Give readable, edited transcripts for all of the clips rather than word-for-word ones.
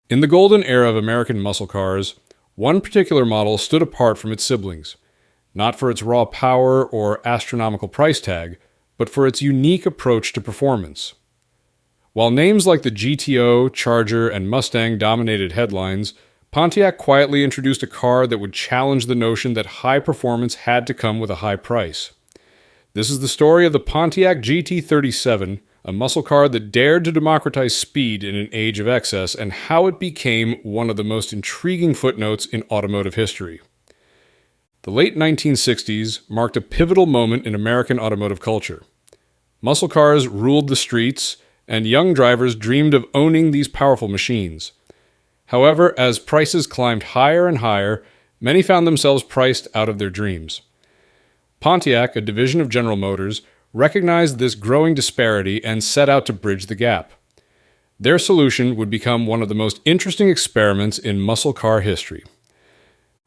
In the golden era of American muscle cars, one particular model stood apart from its siblings, not for its raw power or astronomical price tag, but for its unique approach to performance. While names like the GTO, Charger, and Mustang dominated headlines, Pontiac quietly introduced a car that would challenge the notion that high performance had to come with a high price. This is the story of the Pontiac GT-37, a muscle car that dared to democratize speed in an age of excess, and how it became one of the most intriguing footnotes in automotive history. The late 1960s marked a pivotal moment in American automotive culture. Muscle cars ruled the streets, and young drivers dreamed of owning these powerful machines. However, as prices climbed higher and higher, many found themselves priced out of their dreams. Pontiac, a division of General Motors, recognized this growing disparity and set out to bridge the gap. Their solution would become one of the most interesting experiments in muscle car history.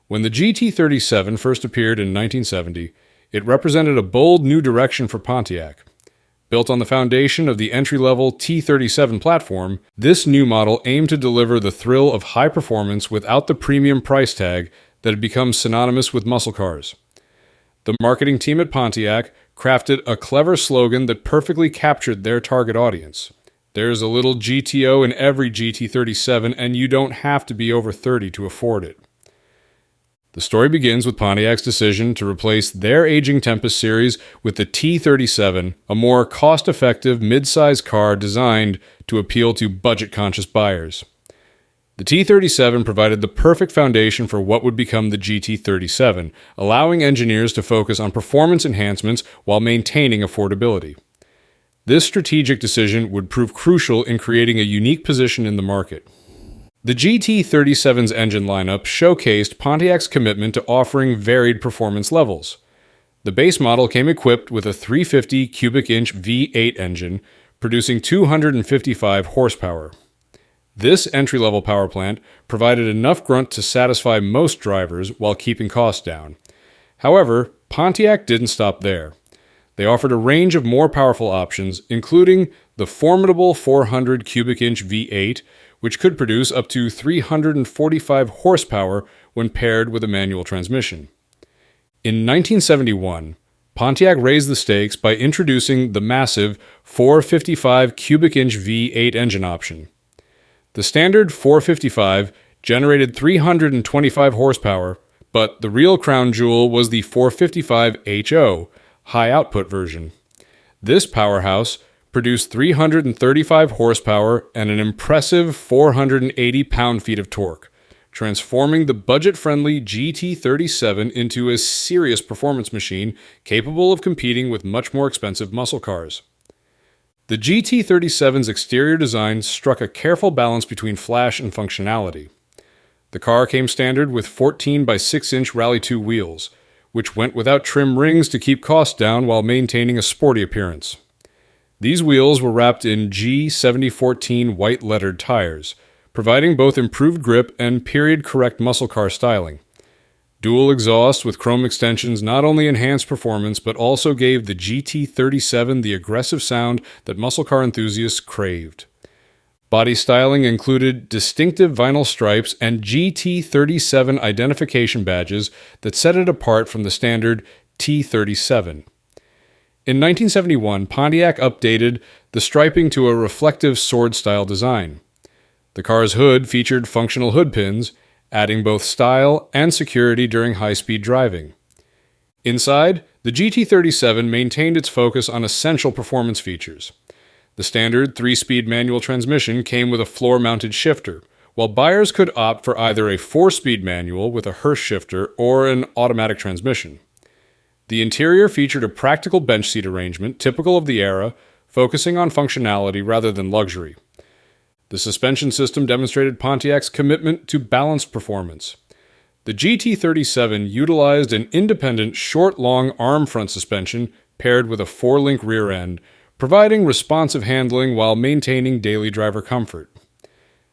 When the GT-37 first appeared in 1970, it represented a bold new direction for Pontiac. Built on the foundation of the entry-level T-37 platform, this new model aimed to deliver the thrill of high performance without the premium price tag that had become synonymous with muscle cars. The marketing team at Pontiac crafted a clever slogan that perfectly captured their target audience. There's a little GTO in every GT-37, and you don't have to be over 30 to afford it. The story begins with Pontiac's decision to replace their aging Tempest series with the T-37, a more cost-effective mid-size car designed to appeal to budget-conscious buyers. The T-37 provided the perfect foundation for what would become the GT-37, allowing engineers to focus on performance enhancements while maintaining affordability. This strategic decision would prove crucial in creating a unique position in the market. The GT-37's engine lineup showcased Pontiac's commitment to offering varied performance levels. The base model came equipped with a 350 cubic inch V8 engine, producing 255 horsepower. This entry-level power plant provided enough grunt to satisfy most drivers while keeping costs down. However, Pontiac didn't stop there. They offered a range of more powerful options, including the formidable 400 cubic inch V8, which could produce up to 345 horsepower when paired with a manual transmission. In 1971, Pontiac raised the stakes by introducing the massive 455 cubic inch V8 engine option. The standard 455 generated 325 horsepower, but the real crown jewel was the 455 HO, high output version. This powerhouse produced 335 horsepower and an impressive 480 pound-feet of torque, transforming the budget-friendly GT-37 into a serious performance machine capable of competing with much more expensive muscle cars. The GT-37's exterior design struck a careful balance between flash and functionality. The car came standard with 14 by 6-inch Rally 2 wheels, which went without trim rings to keep costs down while maintaining a sporty appearance. These wheels were wrapped in G7014 white lettered tires, providing both improved grip and period-correct muscle car styling. Dual exhausts with chrome extensions not only enhanced performance but also gave the GT-37 the aggressive sound that muscle car enthusiasts craved. Body styling included distinctive vinyl stripes and GT-37 identification badges that set it apart from the standard T-37. In 1971, Pontiac updated the striping to a reflective sword-style design. The car's hood featured functional hood pins, adding both style and security during high-speed driving. Inside, the GT-37 maintained its focus on essential performance features. The standard 3-speed manual transmission came with a floor-mounted shifter, while buyers could opt for either a 4-speed manual with a Hurst shifter or an automatic transmission. The interior featured a practical bench seat arrangement typical of the era, focusing on functionality rather than luxury. The suspension system demonstrated Pontiac's commitment to balanced performance. The GT-37 utilized an independent short-long arm front suspension paired with a 4-link rear end, providing responsive handling while maintaining daily driver comfort.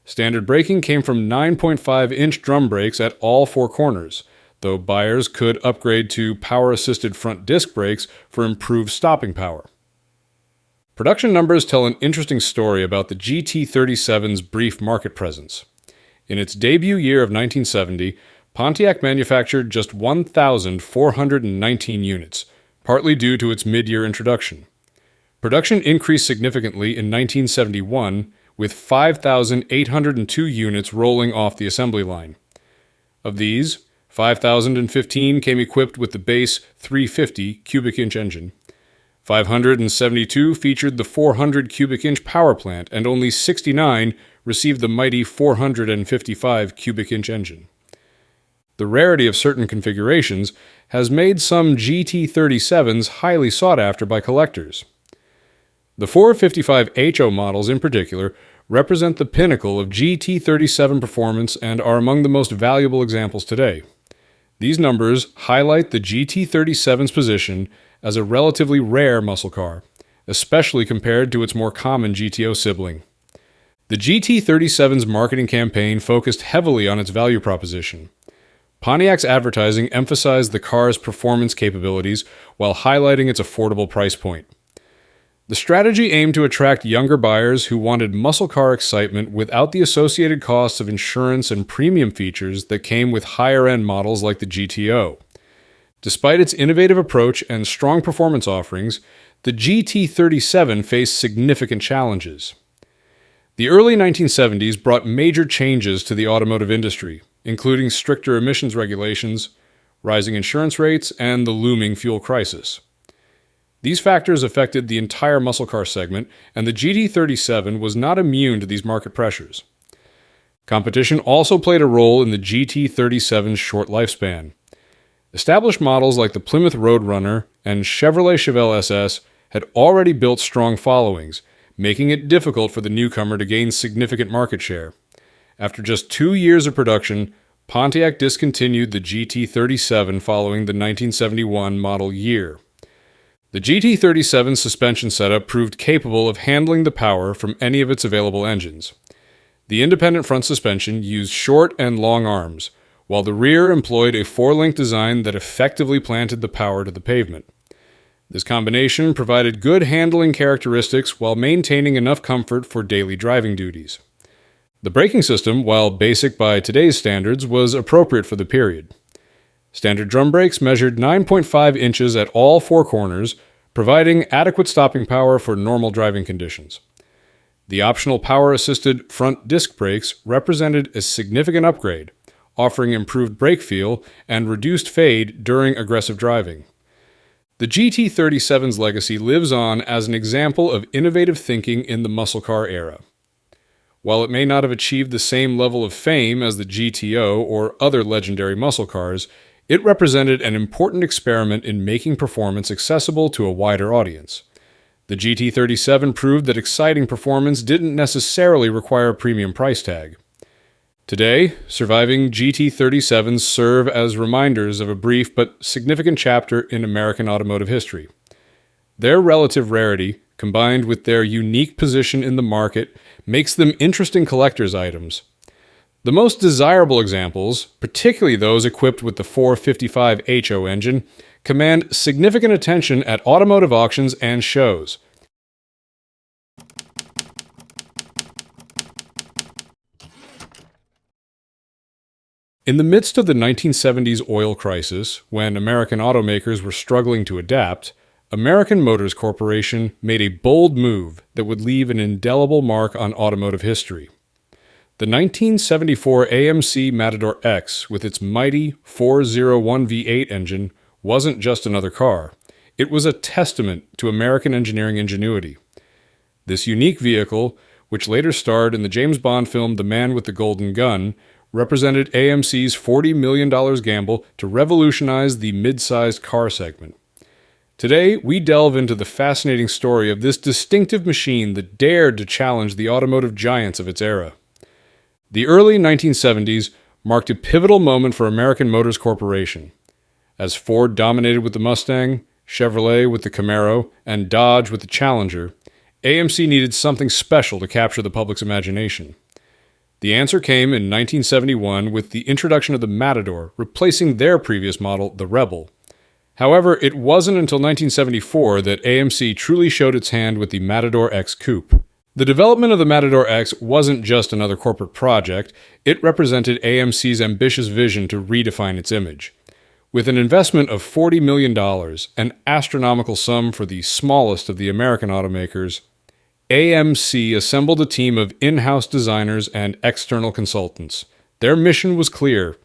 Standard braking came from 9.5-inch drum brakes at all 4 corners, though buyers could upgrade to power-assisted front disc brakes for improved stopping power. Production numbers tell an interesting story about the GT-37's brief market presence. In its debut year of 1970, Pontiac manufactured just 1,419 units, partly due to its mid-year introduction. Production increased significantly in 1971, with 5,802 units rolling off the assembly line. Of these, 5,015 came equipped with the base 350 cubic inch engine. 572 featured the 400 cubic inch power plant, and only 69 received the mighty 455 cubic inch engine. The rarity of certain configurations has made some GT-37s highly sought after by collectors. The 455 HO models in particular represent the pinnacle of GT-37 performance and are among the most valuable examples today. These numbers highlight the GT-37's position as a relatively rare muscle car, especially compared to its more common GTO sibling. The GT-37's marketing campaign focused heavily on its value proposition. Pontiac's advertising emphasized the car's performance capabilities while highlighting its affordable price point. The strategy aimed to attract younger buyers who wanted muscle car excitement without the associated costs of insurance and premium features that came with higher-end models like the GTO. Despite its innovative approach and strong performance offerings, the GT-37 faced significant challenges. The early 1970s brought major changes to the automotive industry, including stricter emissions regulations, rising insurance rates, and the looming fuel crisis. These factors affected the entire muscle car segment, and the GT-37 was not immune to these market pressures. Competition also played a role in the GT-37's short lifespan. Established models like the Plymouth Roadrunner and Chevrolet Chevelle SS had already built strong followings, making it difficult for the newcomer to gain significant market share. After just 2 years of production, Pontiac discontinued the GT-37 following the 1971 model year. The GT-37's suspension setup proved capable of handling the power from any of its available engines. The independent front suspension used short and long arms, while the rear employed a 4-link design that effectively planted the power to the pavement. This combination provided good handling characteristics while maintaining enough comfort for daily driving duties. The braking system, while basic by today's standards, was appropriate for the period. Standard drum brakes measured 9.5 inches at all 4 corners, providing adequate stopping power for normal driving conditions. The optional power-assisted front disc brakes represented a significant upgrade, offering improved brake feel and reduced fade during aggressive driving. The GT-37's legacy lives on as an example of innovative thinking in the muscle car era. While it may not have achieved the same level of fame as the GTO or other legendary muscle cars, it represented an important experiment in making performance accessible to a wider audience. The GT-37 proved that exciting performance didn't necessarily require a premium price tag. Today, surviving GT-37s serve as reminders of a brief but significant chapter in American automotive history. Their relative rarity, combined with their unique position in the market, makes them interesting collector's items. The most desirable examples, particularly those equipped with the 455 HO engine, command significant attention at automotive auctions and shows. In the midst of the 1970s oil crisis, when American automakers were struggling to adapt, American Motors Corporation made a bold move that would leave an indelible mark on automotive history. The 1974 AMC Matador X, with its mighty 401 V8 engine, wasn't just another car. It was a testament to American engineering ingenuity. This unique vehicle, which later starred in the James Bond film The Man with the Golden Gun, represented AMC's $40 million gamble to revolutionize the mid-sized car segment. Today, we delve into the fascinating story of this distinctive machine that dared to challenge the automotive giants of its era. The early 1970s marked a pivotal moment for American Motors Corporation. As Ford dominated with the Mustang, Chevrolet with the Camaro, and Dodge with the Challenger, AMC needed something special to capture the public's imagination. The answer came in 1971 with the introduction of the Matador, replacing their previous model, the Rebel. However, it wasn't until 1974 that AMC truly showed its hand with the Matador X Coupe. The development of the Matador X wasn't just another corporate project, it represented AMC's ambitious vision to redefine its image. With an investment of $40 million, an astronomical sum for the smallest of the American automakers, AMC assembled a team of in-house designers and external consultants. Their mission was clear: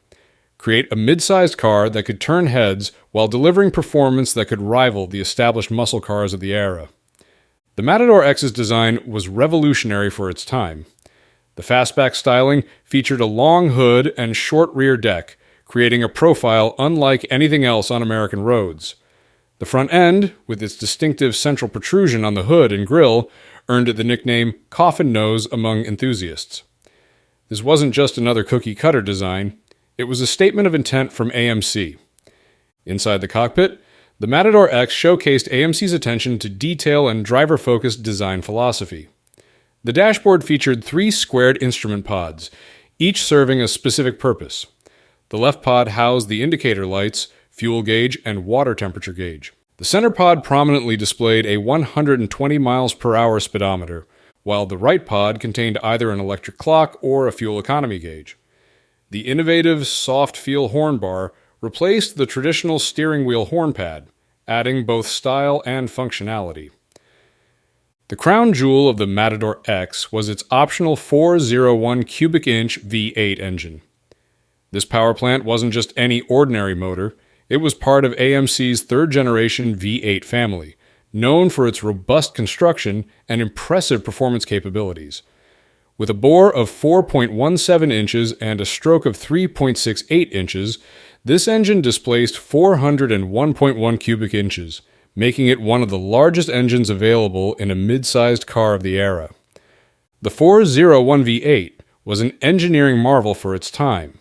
create a mid-sized car that could turn heads while delivering performance that could rival the established muscle cars of the era. The Matador X's design was revolutionary for its time. The fastback styling featured a long hood and short rear deck, creating a profile unlike anything else on American roads. The front end, with its distinctive central protrusion on the hood and grille, earned it the nickname coffin nose among enthusiasts. This wasn't just another cookie-cutter design, it was a statement of intent from AMC. Inside the cockpit, the Matador X showcased AMC's attention to detail and driver-focused design philosophy. The dashboard featured 3 squared instrument pods, each serving a specific purpose. The left pod housed the indicator lights, fuel gauge, and water temperature gauge. The center pod prominently displayed a 120 miles per hour speedometer, while the right pod contained either an electric clock or a fuel economy gauge. The innovative soft-feel horn bar replaced the traditional steering wheel horn pad, adding both style and functionality. The crown jewel of the Matador X was its optional 401 cubic inch V8 engine. This power plant wasn't just any ordinary motor, it was part of AMC's third-generation V8 family, known for its robust construction and impressive performance capabilities. With a bore of 4.17 inches and a stroke of 3.68 inches, this engine displaced 401.1 cubic inches, making it one of the largest engines available in a mid-sized car of the era. The 401 V8 was an engineering marvel for its time.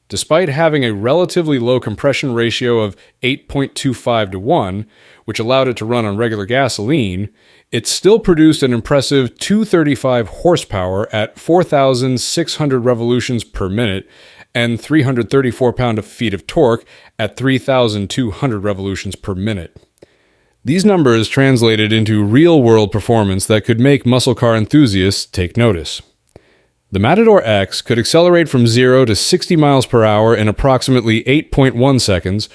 Despite having a relatively low compression ratio of 8.25 to 1, which allowed it to run on regular gasoline, it still produced an impressive 235 horsepower at 4,600 revolutions per minute and 334 pound-feet of torque at 3,200 revolutions per minute. These numbers translated into real-world performance that could make muscle car enthusiasts take notice. The Matador X could accelerate from 0 to 60 miles per hour in approximately 8.1 seconds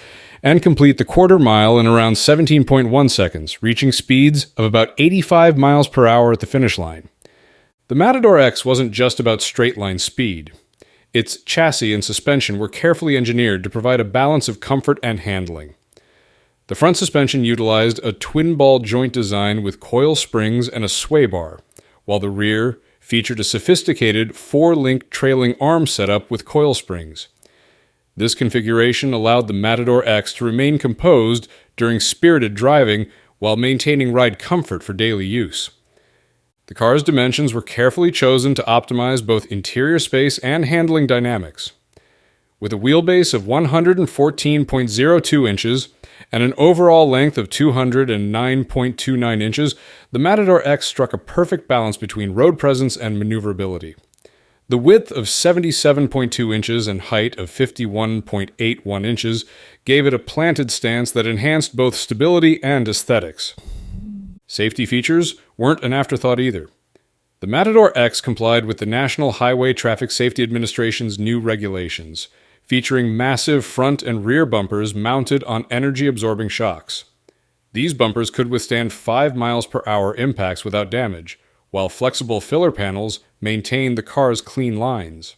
and complete the quarter mile in around 17.1 seconds, reaching speeds of about 85 miles per hour at the finish line. The Matador X wasn't just about straight-line speed. Its chassis and suspension were carefully engineered to provide a balance of comfort and handling. The front suspension utilized a twin-ball joint design with coil springs and a sway bar, while the rear featured a sophisticated 4-link trailing arm setup with coil springs. This configuration allowed the Matador X to remain composed during spirited driving while maintaining ride comfort for daily use. The car's dimensions were carefully chosen to optimize both interior space and handling dynamics. With a wheelbase of 114.02 inches and an overall length of 209.29 inches, the Matador X struck a perfect balance between road presence and maneuverability. The width of 77.2 inches and height of 51.81 inches gave it a planted stance that enhanced both stability and aesthetics. Safety features weren't an afterthought either. The Matador X complied with the National Highway Traffic Safety Administration's new regulations, featuring massive front and rear bumpers mounted on energy-absorbing shocks. These bumpers could withstand 5 miles per hour impacts without damage, while flexible filler panels maintained the car's clean lines.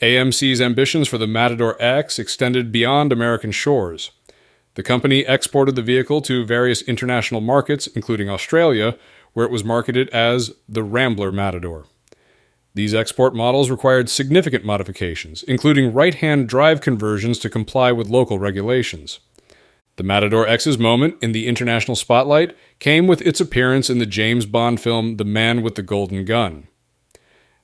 AMC's ambitions for the Matador X extended beyond American shores. The company exported the vehicle to various international markets, including Australia, where it was marketed as the Rambler Matador. These export models required significant modifications, including right-hand drive conversions to comply with local regulations. The Matador X's moment in the international spotlight came with its appearance in the James Bond film The Man with the Golden Gun.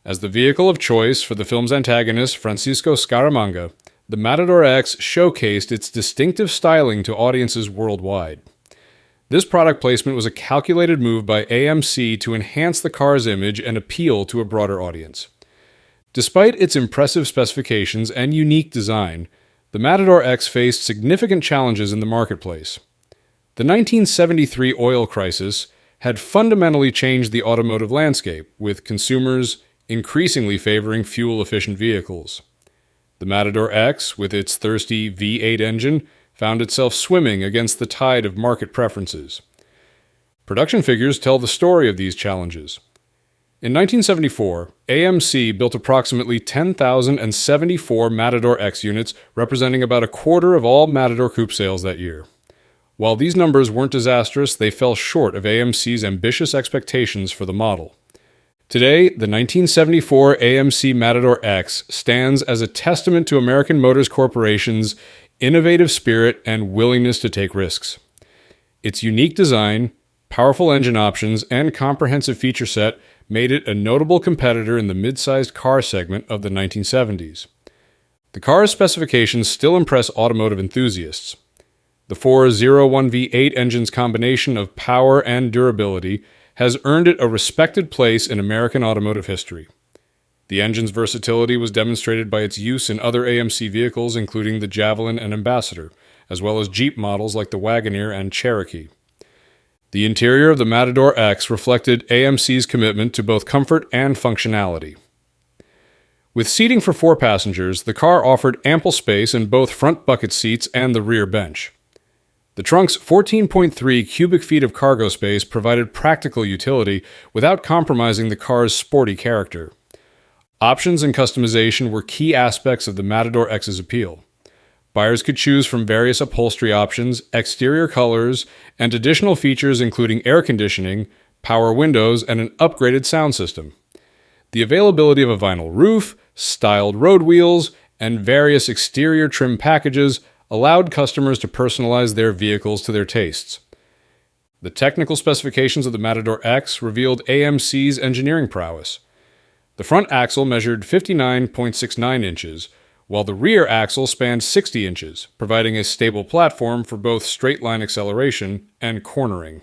As the vehicle of choice for the film's antagonist, Francisco Scaramanga, the Matador X showcased its distinctive styling to audiences worldwide. This product placement was a calculated move by AMC to enhance the car's image and appeal to a broader audience. Despite its impressive specifications and unique design, the Matador X faced significant challenges in the marketplace. The 1973 oil crisis had fundamentally changed the automotive landscape, with consumers increasingly favoring fuel-efficient vehicles. The Matador X, with its thirsty V8 engine, found itself swimming against the tide of market preferences. Production figures tell the story of these challenges. In 1974, AMC built approximately 10,074 Matador X units, representing about a quarter of all Matador coupe sales that year. While these numbers weren't disastrous, they fell short of AMC's ambitious expectations for the model. Today, the 1974 AMC Matador X stands as a testament to American Motors Corporation's innovative spirit and willingness to take risks. Its unique design, powerful engine options, and comprehensive feature set made it a notable competitor in the mid-sized car segment of the 1970s. The car's specifications still impress automotive enthusiasts. The 401 V8 engine's combination of power and durability has earned it a respected place in American automotive history. The engine's versatility was demonstrated by its use in other AMC vehicles, including the Javelin and Ambassador, as well as Jeep models like the Wagoneer and Cherokee. The interior of the Matador X reflected AMC's commitment to both comfort and functionality. With seating for 4 passengers, the car offered ample space in both front bucket seats and the rear bench. The trunk's 14.3 cubic feet of cargo space provided practical utility without compromising the car's sporty character. Options and customization were key aspects of the Matador X's appeal. Buyers could choose from various upholstery options, exterior colors, and additional features including air conditioning, power windows, and an upgraded sound system. The availability of a vinyl roof, styled road wheels, and various exterior trim packages allowed customers to personalize their vehicles to their tastes. The technical specifications of the Matador X revealed AMC's engineering prowess. The front axle measured 59.69 inches, while the rear axle spanned 60 inches, providing a stable platform for both straight-line acceleration and cornering.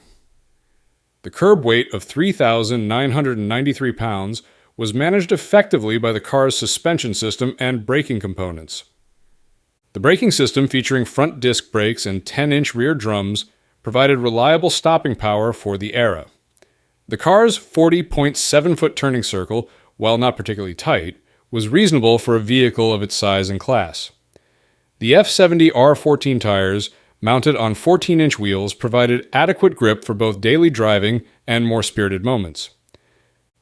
The curb weight of 3,993 pounds was managed effectively by the car's suspension system and braking components. The braking system, featuring front disc brakes and 10-inch rear drums, provided reliable stopping power for the era. The car's 40.7-foot turning circle, while not particularly tight, was reasonable for a vehicle of its size and class. The F70 R14 tires, mounted on 14-inch wheels, provided adequate grip for both daily driving and more spirited moments.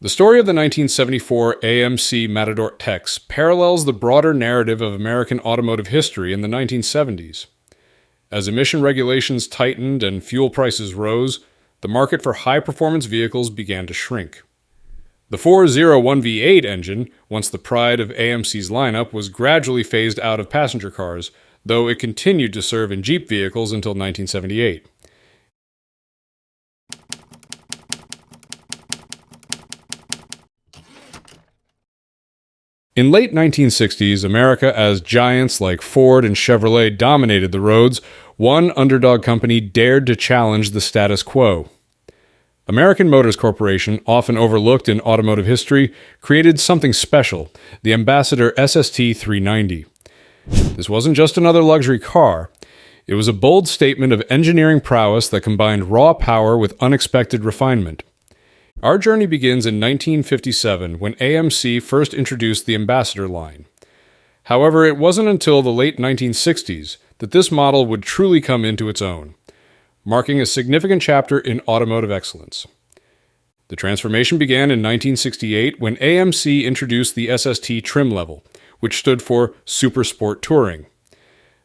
The story of the 1974 AMC Matador X parallels the broader narrative of American automotive history in the 1970s. As emission regulations tightened and fuel prices rose, the market for high-performance vehicles began to shrink. The 401 V8 engine, once the pride of AMC's lineup, was gradually phased out of passenger cars, though it continued to serve in Jeep vehicles until 1978. In late 1960s, America, as giants like Ford and Chevrolet dominated the roads, one underdog company dared to challenge the status quo. American Motors Corporation, often overlooked in automotive history, created something special, the Ambassador SST 390. This wasn't just another luxury car. It was a bold statement of engineering prowess that combined raw power with unexpected refinement. Our journey begins in 1957, when AMC first introduced the Ambassador line. However, it wasn't until the late 1960s that this model would truly come into its own, marking a significant chapter in automotive excellence. The transformation began in 1968 when AMC introduced the SST trim level, which stood for Super Sport Touring.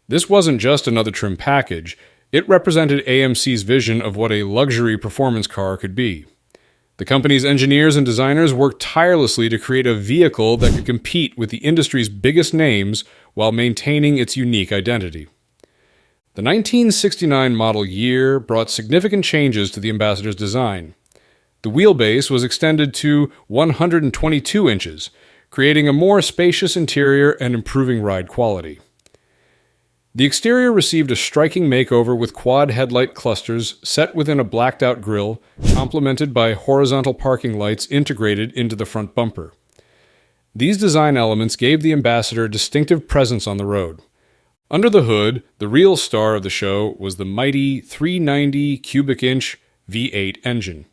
This wasn't just another trim package, it represented AMC's vision of what a luxury performance car could be. The company's engineers and designers worked tirelessly to create a vehicle that could compete with the industry's biggest names while maintaining its unique identity. The 1969 model year brought significant changes to the Ambassador's design. The wheelbase was extended to 122 inches, creating a more spacious interior and improving ride quality. The exterior received a striking makeover with quad headlight clusters set within a blacked-out grille, complemented by horizontal parking lights integrated into the front bumper. These design elements gave the Ambassador a distinctive presence on the road. Under the hood, the real star of the show was the mighty 390 cubic inch V8 engine.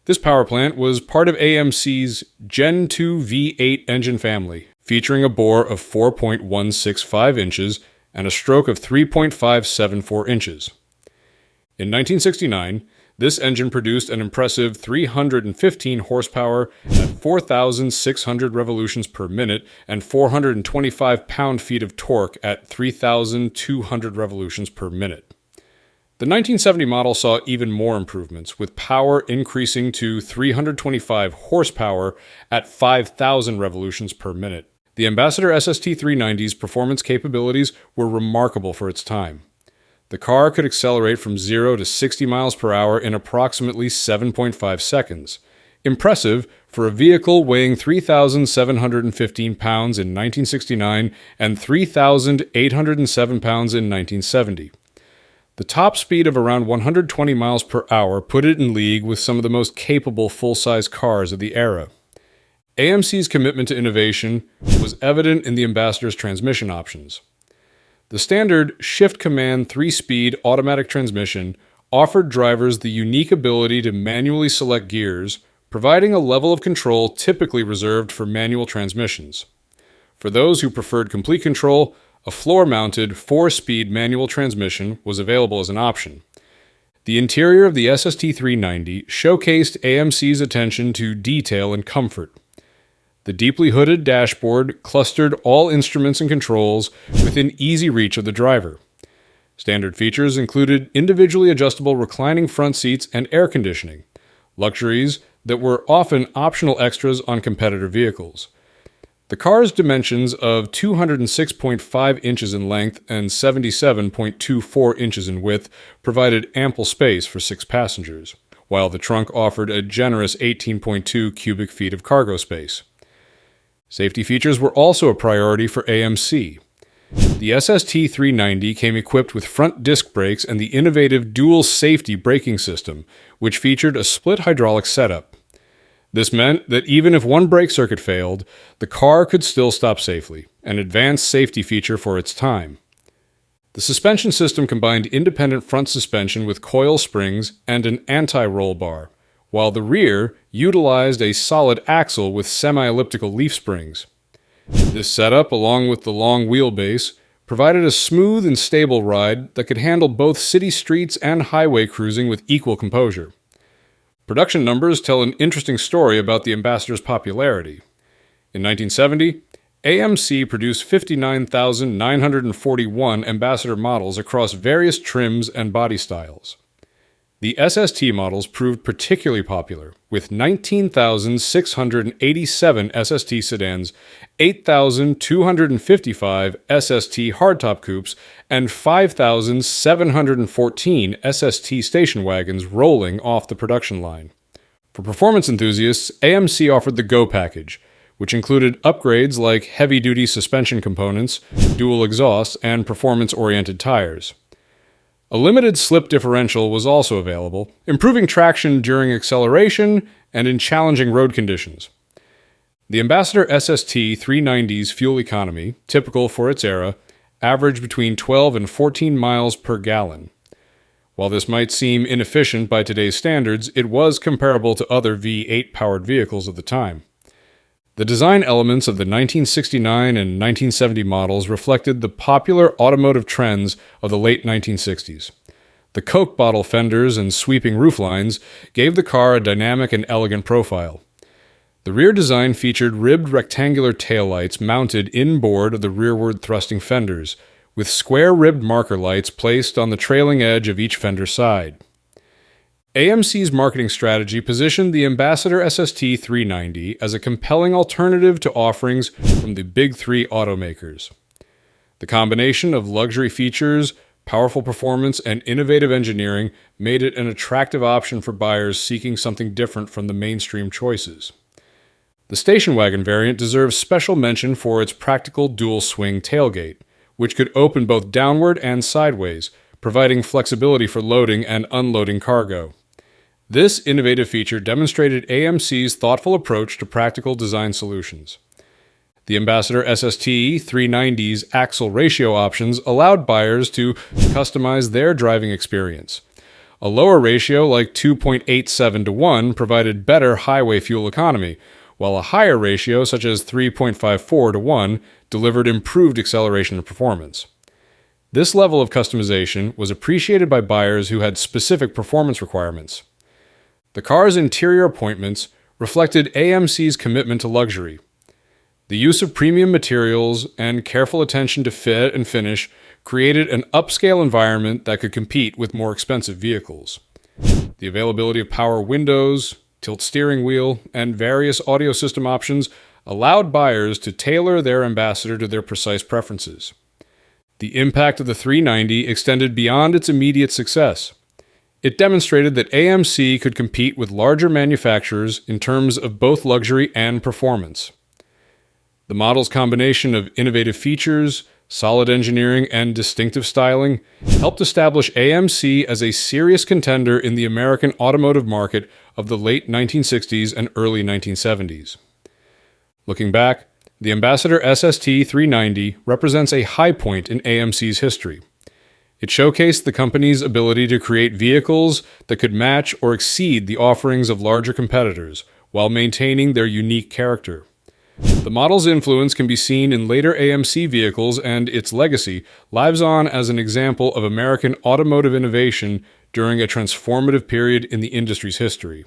This power plant was part of AMC's Gen 2 V8 engine family, featuring a bore of 4.165 inches and a stroke of 3.574 inches. In 1969, this engine produced an impressive 315 horsepower at 4,600 revolutions per minute and 425 pound-feet of torque at 3,200 revolutions per minute. The 1970 model saw even more improvements, with power increasing to 325 horsepower at 5,000 revolutions per minute. The Ambassador SST 390's performance capabilities were remarkable for its time. The car could accelerate from 0 to 60 miles per hour in approximately 7.5 seconds. Impressive for a vehicle weighing 3,715 pounds in 1969 and 3,807 pounds in 1970. The top speed of around 120 miles per hour put it in league with some of the most capable full-size cars of the era. AMC's commitment to innovation was evident in the Ambassador's transmission options. The standard Shift Command 3-speed automatic transmission offered drivers the unique ability to manually select gears, providing a level of control typically reserved for manual transmissions. For those who preferred complete control, a floor-mounted 4-speed manual transmission was available as an option. The interior of the SST 390 showcased AMC's attention to detail and comfort. The deeply hooded dashboard clustered all instruments and controls within easy reach of the driver. Standard features included individually adjustable reclining front seats and air conditioning, luxuries that were often optional extras on competitor vehicles. The car's dimensions of 206.5 inches in length and 77.24 inches in width provided ample space for 6 passengers, while the trunk offered a generous 18.2 cubic feet of cargo space. Safety features were also a priority for AMC. The SST 390 came equipped with front disc brakes and the innovative dual safety braking system, which featured a split hydraulic setup. This meant that even if one brake circuit failed, the car could still stop safely, an advanced safety feature for its time. The suspension system combined independent front suspension with coil springs and an anti-roll bar, while the rear utilized a solid axle with semi-elliptical leaf springs. This setup, along with the long wheelbase, provided a smooth and stable ride that could handle both city streets and highway cruising with equal composure. Production numbers tell an interesting story about the Ambassador's popularity. In 1970, AMC produced 59,941 Ambassador models across various trims and body styles. The SST models proved particularly popular, with 19,687 SST sedans, 8,255 SST hardtop coupes, and 5,714 SST station wagons rolling off the production line. For performance enthusiasts, AMC offered the Go package, which included upgrades like heavy-duty suspension components, dual exhaust, and performance-oriented tires. A limited slip differential was also available, improving traction during acceleration and in challenging road conditions. The Ambassador SST 390's fuel economy, typical for its era, averaged between 12 and 14 miles per gallon. While this might seem inefficient by today's standards, it was comparable to other V8-powered vehicles of the time. The design elements of the 1969 and 1970 models reflected the popular automotive trends of the late 1960s. The Coke bottle fenders and sweeping rooflines gave the car a dynamic and elegant profile. The rear design featured ribbed rectangular taillights mounted inboard of the rearward thrusting fenders, with square-ribbed marker lights placed on the trailing edge of each fender side. AMC's marketing strategy positioned the Ambassador SST 390 as a compelling alternative to offerings from the big three automakers. The combination of luxury features, powerful performance, and innovative engineering made it an attractive option for buyers seeking something different from the mainstream choices. The station wagon variant deserves special mention for its practical dual-swing tailgate, which could open both downward and sideways, providing flexibility for loading and unloading cargo. This innovative feature demonstrated AMC's thoughtful approach to practical design solutions. The Ambassador SST 390's axle ratio options allowed buyers to customize their driving experience. A lower ratio, like 2.87 to 1, provided better highway fuel economy, while a higher ratio, such as 3.54 to 1, delivered improved acceleration and performance. This level of customization was appreciated by buyers who had specific performance requirements. The car's interior appointments reflected AMC's commitment to luxury. The use of premium materials and careful attention to fit and finish created an upscale environment that could compete with more expensive vehicles. The availability of power windows, tilt steering wheel, and various audio system options allowed buyers to tailor their Ambassador to their precise preferences. The impact of the 390 extended beyond its immediate success. It demonstrated that AMC could compete with larger manufacturers in terms of both luxury and performance. The model's combination of innovative features, solid engineering, and distinctive styling helped establish AMC as a serious contender in the American automotive market of the late 1960s and early 1970s. Looking back, the Ambassador SST 390 represents a high point in AMC's history. It showcased the company's ability to create vehicles that could match or exceed the offerings of larger competitors while maintaining their unique character. The model's influence can be seen in later AMC vehicles, and its legacy lives on as an example of American automotive innovation during a transformative period in the industry's history.